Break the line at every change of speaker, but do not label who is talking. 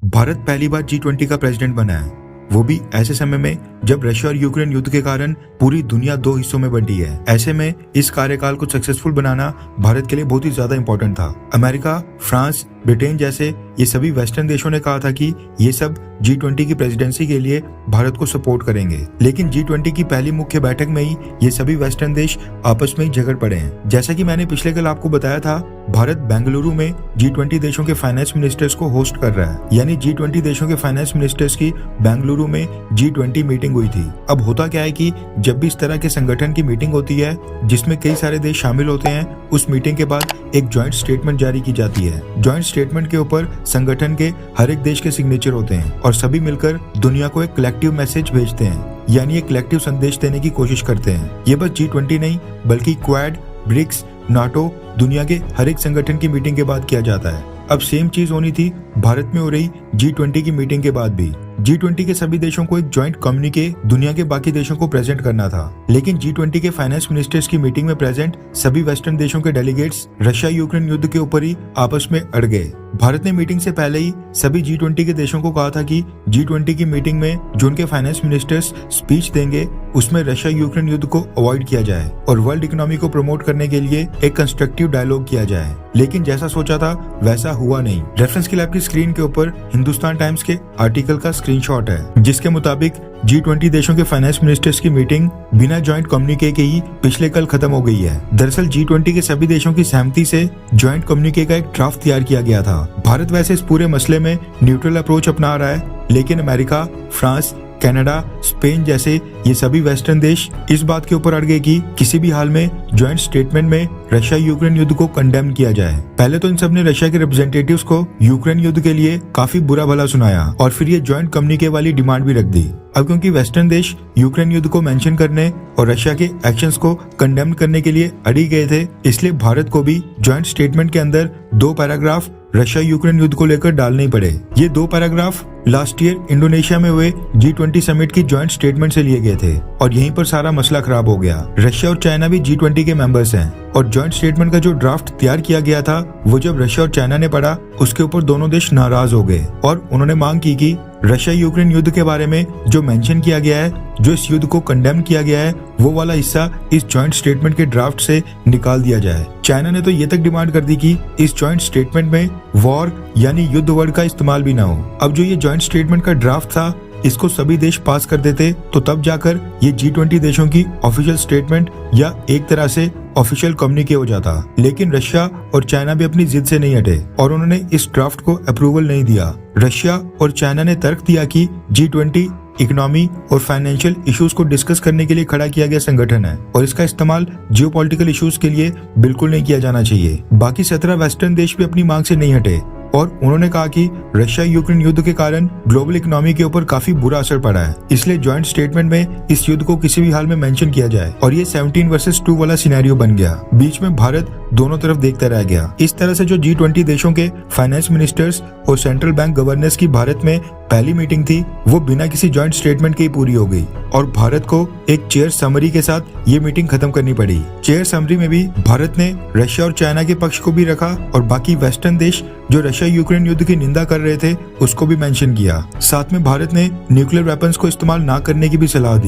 भारत पहली बार G20 का president बना है, वो भी ऐसे समय में जब रशिया और यूक्रेन युद्ध के कारण पूरी दुनिया दो हिस्सों में बंटी है। ऐसे में इस कार्यकाल को सक्सेसफुल बनाना भारत के लिए बहुत ही ज्यादा इंपॉर्टेंट था। अमेरिका, फ्रांस, ब्रिटेन जैसे ये सभी वेस्टर्न देशों ने कहा था कि ये सब G20 की प्रेसिडेंसी के लिए भारत को सपोर्ट करेंगे, लेकिन G20 की पहली मुख्य बैठक में ही ये सभी वेस्टर्न देश आपस में ही झगड़ पड़े हैं। जैसा कि मैंने पिछले कल आपको बताया था, भारत बेंगलुरु में G20 देशों के फाइनेंस मिनिस्टर्स को होस्ट कर रहा है, यानी G20 देशों के फाइनेंस मिनिस्टर्स की बेंगलुरु में G20 मीटिंग हुई थी। अब होता क्या है कि जब भी इस तरह के संगठन की मीटिंग होती है जिसमें कई सारे देश शामिल होते हैं, उस मीटिंग के बाद एक ज्वाइंट स्टेटमेंट जारी की जाती है। ज्वाइंट स्टेटमेंट के ऊपर संगठन के हर एक देश के सिग्नेचर होते हैं और सभी मिलकर दुनिया को एक कलेक्टिव मैसेज भेजते हैं, यानी एक कलेक्टिव संदेश देने की कोशिश करते हैं। ये बस G20 नहीं बल्कि क्वाड, ब्रिक्स, नाटो, दुनिया के हर एक संगठन की मीटिंग के बाद किया जाता है। अब सेम चीज होनी थी भारत में हो रही G20 की मीटिंग के बाद भी। G20 के सभी देशों को एक ज्वाइंट कम्युनिके दुनिया के बाकी देशों को प्रेजेंट करना था, लेकिन G20 के फाइनेंस मिनिस्टर्स की मीटिंग में प्रेजेंट सभी वेस्टर्न देशों के डेलीगेट्स रशिया यूक्रेन युद्ध के ऊपर ही आपस में अड़ गए। भारत ने मीटिंग से पहले ही सभी G20 के देशों को कहा था कि G20 की मीटिंग में जो उनके फाइनेंस मिनिस्टर्स स्पीच देंगे उसमें रशिया यूक्रेन युद्ध को अवॉइड किया जाए और वर्ल्ड इकोनॉमी को प्रमोट करने के लिए एक कंस्ट्रक्टिव डायलॉग किया जाए। लेकिन जैसा सोचा था वैसा हुआ नहीं। रेफरेंस के लिए आपकी स्क्रीन के ऊपर हिंदुस्तान टाइम्स के आर्टिकल का स्क्रीनशॉट है, जिसके मुताबिक G20 देशों के फाइनेंस मिनिस्टर्स की मीटिंग बिना ज्वाइंट कम्युनिके के ही पिछले कल खत्म हो गई है। दरअसल G20 के सभी देशों की सहमति से ज्वाइंट कम्युनिके का एक ड्राफ्ट तैयार किया गया था। भारत वैसे इस पूरे मसले में न्यूट्रल अप्रोच अपना रहा है, लेकिन अमेरिका, फ्रांस, कनाडा, स्पेन जैसे ये सभी वेस्टर्न देश इस बात के ऊपर अड़ गए कि किसी भी हाल में ज्वाइंट स्टेटमेंट में रशिया यूक्रेन युद्ध को कंडेम किया जाए। पहले तो इन सब ने रशिया के रिप्रेजेंटेटिव्स को यूक्रेन युद्ध के लिए काफी बुरा भला सुनाया और फिर ये ज्वाइंट कम्युनिके वाली डिमांड भी रख दी। अब क्योंकि वेस्टर्न देश यूक्रेन युद्ध को मेंशन करने और रशिया के एक्शंस को कंडेम करने के लिए अड़ी गए थे, इसलिए भारत को भी ज्वाइंट स्टेटमेंट के अंदर 2 पैराग्राफ रशिया यूक्रेन युद्ध को लेकर डालने ही पड़े। ये 2 पैराग्राफ लास्ट ईयर इंडोनेशिया में हुए G20 समिट की ज्वाइंट स्टेटमेंट से लिए गए थे और यहीं पर सारा मसला खराब हो गया। रशिया और चाइना भी G20 के मेंबर्स हैं और ज्वाइंट स्टेटमेंट का जो ड्राफ्ट तैयार किया गया था वो जब रशिया और चाइना ने पढ़ा उसके ऊपर दोनों देश नाराज हो गए और उन्होंने मांग की कि रशिया यूक्रेन युद्ध के बारे में जो मेंशन किया गया है, जो इस युद्ध को कंडेम किया गया है, वो वाला हिस्सा इस ज्वाइंट स्टेटमेंट के ड्राफ्ट से निकाल दिया जाए। चाइना ने तो ये तक डिमांड कर दी कि इस ज्वाइंट स्टेटमेंट में वॉर यानी युद्ध वर्ड का इस्तेमाल भी ना हो। अब जो ये ज्वाइंट स्टेटमेंट का ड्राफ्ट था, इसको सभी देश पास कर देते तो तब जाकर ये G20 देशों की ऑफिशियल स्टेटमेंट या एक तरह से ऑफिशियल कम्युनिके हो जाता। लेकिन रशिया और चाइना भी अपनी जिद से नहीं हटे और उन्होंने इस ड्राफ्ट को अप्रूवल नहीं दिया। रशिया और चाइना ने तर्क दिया कि G20 इकोनॉमी और फाइनेंशियल इश्यूज को डिस्कस करने के लिए खड़ा किया गया संगठन है और इसका इस्तेमाल जियोपॉलिटिकल इश्यूज के लिए बिल्कुल नहीं किया जाना चाहिए। बाकी 17 वेस्टर्न देश भी अपनी मांग से नहीं हटे और उन्होंने कहा कि रशिया यूक्रेन युद्ध के कारण ग्लोबल इकोनॉमी के ऊपर काफी बुरा असर पड़ा है, इसलिए ज्वाइंट स्टेटमेंट में इस युद्ध को किसी भी हाल में मेंशन किया जाए और ये 17 वर्सेस 2 वाला सिनेरियो बन गया। बीच में भारत दोनों तरफ देखता रह गया। इस तरह से जो G20 देशों के फाइनेंस मिनिस्टर्स और सेंट्रल बैंक गवर्नर्स की भारत में पहली मीटिंग थी, वो बिना किसी ज्वाइंट स्टेटमेंट के ही पूरी हो गई और भारत को एक चेयर समरी के साथ ये मीटिंग खत्म करनी पड़ी। चेयर समरी में भी भारत ने रशिया और चाइना के पक्ष को भी रखा और बाकी वेस्टर्न देश जो रशिया यूक्रेन युद्ध की निंदा कर रहे थे उसको भी मेंशन किया। साथ में भारत ने न्यूक्लियर वेपन्स को इस्तेमाल ना करने की भी सलाह दी।